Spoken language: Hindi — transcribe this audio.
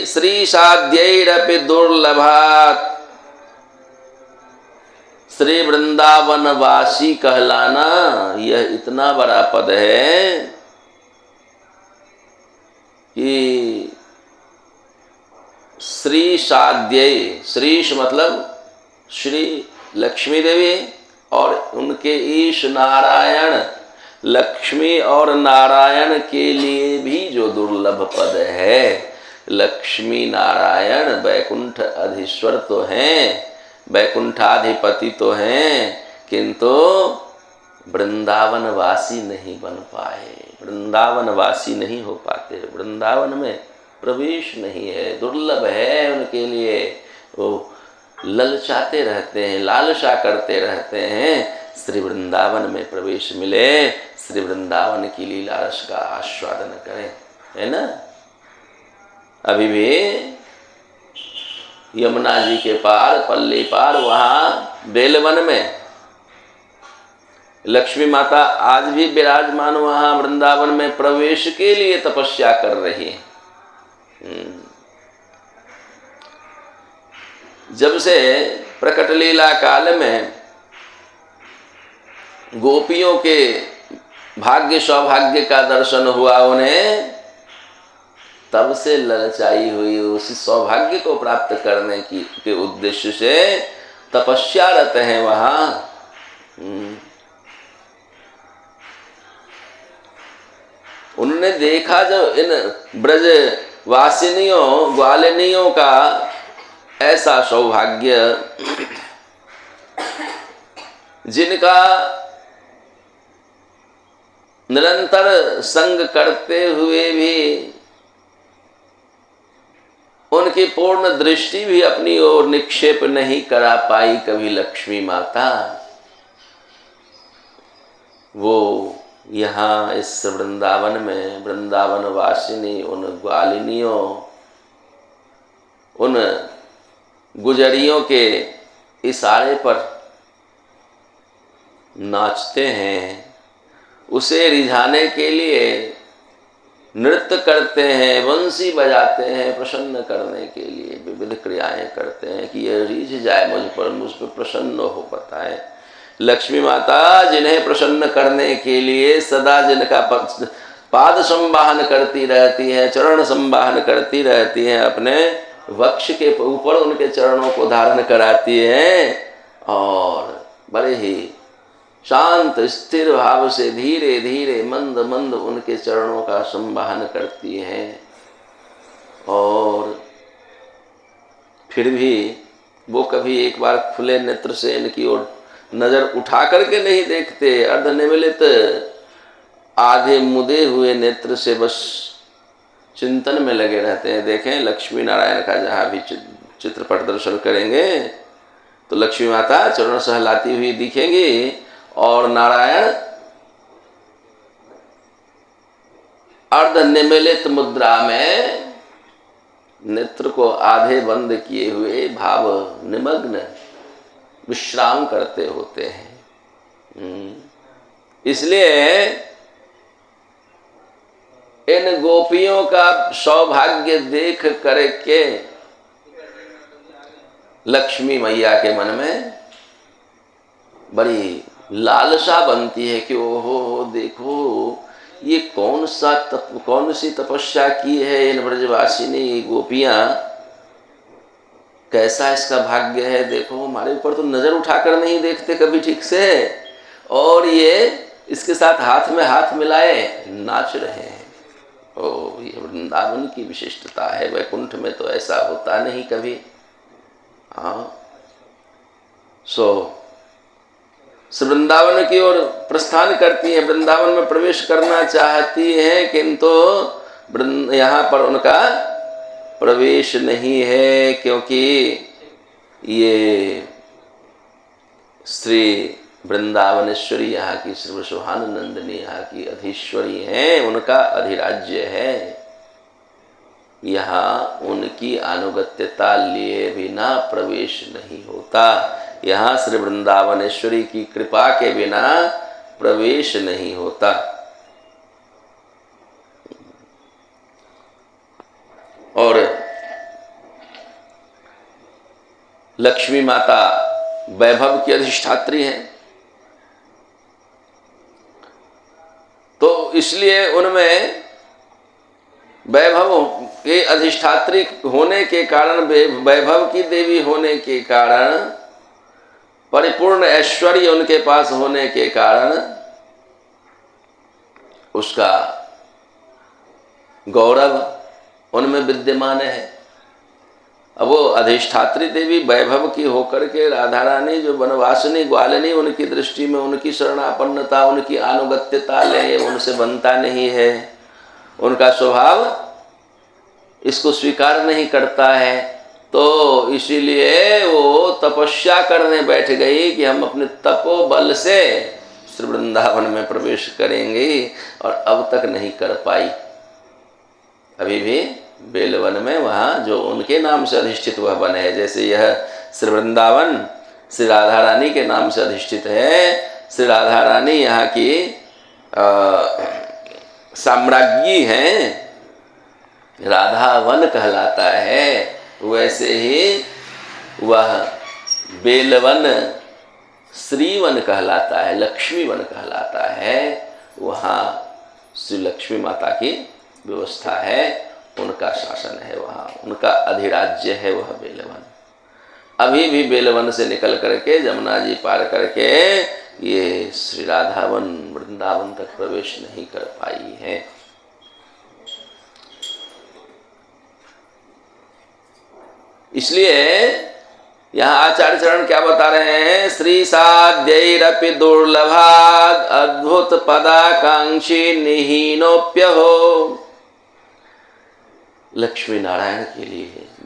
श्री साध्यैरपि दुर्लभात् श्री वृंदावन वासी कहलाना यह इतना बड़ा पद है कि श्री साध्य, श्रीश मतलब श्री लक्ष्मी देवी और उनके ईश नारायण, लक्ष्मी और नारायण के लिए भी जो दुर्लभ पद है। लक्ष्मी नारायण वैकुंठ अधीश्वर तो हैं, वैकुंठाधिपति तो हैं, किंतु वृंदावन वासी नहीं बन पाए, वृंदावन वासी नहीं हो पाते, वृंदावन में प्रवेश नहीं है, दुर्लभ है उनके लिए। वो ललचाते रहते हैं, लालसा करते रहते हैं श्री वृंदावन में प्रवेश मिले, श्री वृंदावन की लीला रस का आस्वादन करें, है ना। अभी भी यमुना जी के पार, पल्ली पार, वहाँ बेलवन में लक्ष्मी माता आज भी विराजमान वहाँ वृंदावन में प्रवेश के लिए तपस्या कर रही है। जब से प्रकट लीला काल में गोपियों के भाग्य सौभाग्य का दर्शन हुआ उन्हें, तब से ललचाई हुई उसी सौभाग्य को प्राप्त करने की के उद्देश्य से तपस्यारत हैं वहाँ। उन्होंने देखा जब इन ब्रज वासिनियों ग्वालिनियों का ऐसा सौभाग्य, जिनका निरंतर संग करते हुए भी उनकी पूर्ण दृष्टि भी अपनी ओर निक्षेप नहीं करा पाई कभी लक्ष्मी माता, वो यहाँ इस वृंदावन में वृंदावन वासिनी उन ग्वालिनियों, उन गुजरियों के इशारे पर नाचते हैं, उसे रिझाने के लिए नृत्य करते हैं, बंसी बजाते हैं, प्रसन्न करने के लिए विविध क्रियाएं करते हैं कि यह रीझ जाए मुझ पर प्रसन्न हो बताए। लक्ष्मी माता जिन्हें प्रसन्न करने के लिए सदा जिनका पाद संवाहन करती रहती है, चरण संवाहन करती रहती है, अपने वक्ष के ऊपर उनके चरणों को धारण कराती है और बड़े ही शांत स्थिर भाव से धीरे धीरे मंद मंद उनके चरणों का संवाहन करती हैं। और फिर भी वो कभी एक बार खुले नेत्र से इनकी ओर नजर उठा करके नहीं देखते, अर्धनिमीलित आधे मुदे हुए नेत्र से बस चिंतन में लगे रहते हैं। देखें लक्ष्मी नारायण का जहाँ भी चित्रपट दर्शन करेंगे तो लक्ष्मी माता चरण सहलाती हुई दिखेंगी और नारायण अर्धनिमीलित मुद्रा में नेत्र को आधे बंद किए हुए भाव निमग्न विश्राम करते होते हैं। इसलिए इन गोपियों का सौभाग्य देख करके लक्ष्मी मैया के मन में बड़ी लालसा बनती है कि ओहो देखो ये कौन सी तपस्या की है इन ब्रजवासिनी गोपियां, कैसा इसका भाग्य है। देखो हमारे ऊपर तो नजर उठाकर नहीं देखते कभी ठीक से, और ये इसके साथ हाथ में हाथ मिलाए नाच रहे हैं। ओ ये वृंदावन की विशिष्टता है, वैकुंठ में तो ऐसा होता नहीं कभी। हाँ वृंदावन की ओर प्रस्थान करती हैं, वृंदावन में प्रवेश करना चाहती हैं, किंतु यहाँ पर उनका प्रवेश नहीं है, क्योंकि ये श्री वृंदावनेश्वरी यहाँ की श्री सुहानंदिनी यहाँ की अधीश्वरी हैं, उनका अधिराज्य है। यहाँ उनकी अनुगत्यता लिए बिना प्रवेश नहीं होता, यहाँ श्री वृंदावनेश्वरी की कृपा के बिना प्रवेश नहीं होता। और लक्ष्मी माता वैभव की अधिष्ठात्री हैं, तो इसलिए उनमें वैभव के अधिष्ठात्री होने के कारण, वैभव की देवी होने के कारण, परिपूर्ण ऐश्वर्य उनके पास होने के कारण उसका गौरव उनमें विद्यमान है। अब वो अधिष्ठात्री देवी वैभव की होकर के राधा रानी जो वनवासिनी ग्वालिनी, उनकी दृष्टि में उनकी शरणापन्नता, उनकी अनुगत्यता ले उनसे बनता नहीं है, उनका स्वभाव इसको स्वीकार नहीं करता है। तो इसीलिए वो तपस्या करने बैठ गई कि हम अपने तपोबल से श्री वृंदावन में प्रवेश करेंगे, और अब तक नहीं कर पाई। अभी भी बेलवन में वहाँ जो उनके नाम से अधिष्ठित वह वन है, जैसे यह श्री वृंदावन श्री राधा रानी के नाम से अधिष्ठित है, श्री राधा रानी यहाँ की साम्राज्ञी हैं, राधा वन कहलाता है, वैसे ही वह बेलवन श्रीवन कहलाता है, लक्ष्मी वन कहलाता है। वहाँ श्री लक्ष्मी माता की व्यवस्था है, उनका शासन है, वहाँ उनका अधिराज्य है वह बेलवन। अभी भी बेलवन से निकल करके जमुना जी पार करके ये श्री राधावन वृंदावन तक प्रवेश नहीं कर पाई है। इसलिए यहाँ आचार्य चरण क्या बता रहे हैं, श्री साध्यैरपि दुर्लभाद अद्भुत पदाकांक्षी निहीनोप्य हो। लक्ष्मी नारायण के लिए